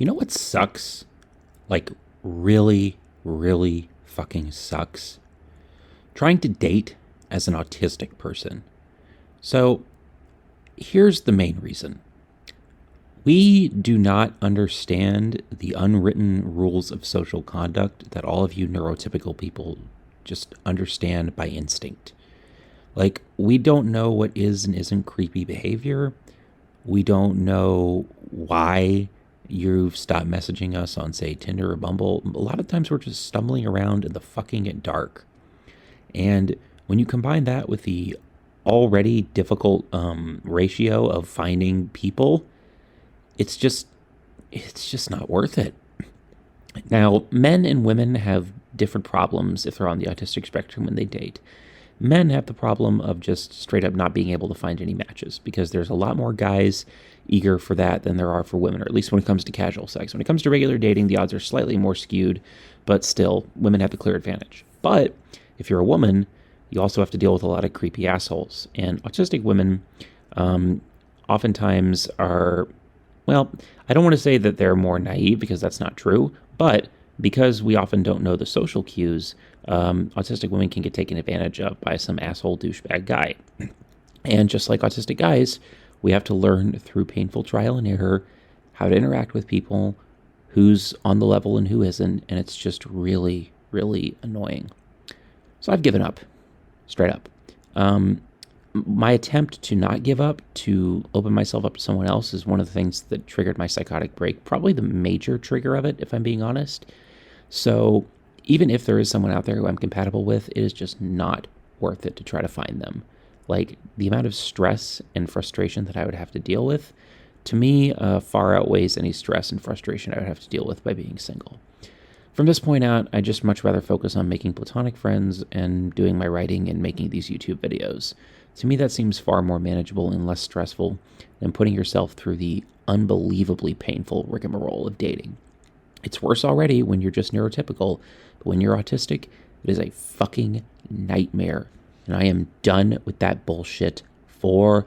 You know what sucks? Like, really, really fucking sucks? Trying to date as an autistic person. So, here's the main reason. We do not understand the unwritten rules of social conduct that all of you neurotypical people just understand by instinct. Like, we don't know what is and isn't creepy behavior. We don't know why you've stopped messaging us on, say, Tinder or Bumble. A lot of times we're just stumbling around in the fucking dark. And when you combine that with the already difficult ratio of finding people, it's just it's just not worth it. Now, men and women have different problems if they're on the autistic spectrum when they date. Men have the problem of just straight up not being able to find any matches because there's a lot more guys eager for that than there are for women, or at least when it comes to casual sex. When it comes to regular dating, the odds are slightly more skewed, but still, women have the clear advantage. But if you're a woman, you also have to deal with a lot of creepy assholes. And autistic women oftentimes are, well, I don't want to say that they're more naive because that's not true, but because we often don't know the social cues, autistic women can get taken advantage of by some asshole douchebag guy. And just like autistic guys, we have to learn through painful trial and error how to interact with people, who's on the level and who isn't, and it's just really, really annoying. So I've given up, straight up. My attempt to not give up, to open myself up to someone else, is one of the things that triggered my psychotic break. Probably the major trigger of it, if I'm being honest. So even if there is someone out there who I'm compatible with, it is just not worth it to try to find them. Like, the amount of stress and frustration that I would have to deal with, to me, far outweighs any stress and frustration I would have to deal with by being single. From this point out, I just much rather focus on making platonic friends and doing my writing and making these YouTube videos. To me, that seems far more manageable and less stressful than putting yourself through the unbelievably painful rigmarole of dating. It's worse already when you're just neurotypical, but when you're autistic, it is a fucking nightmare. And I am done with that bullshit forever.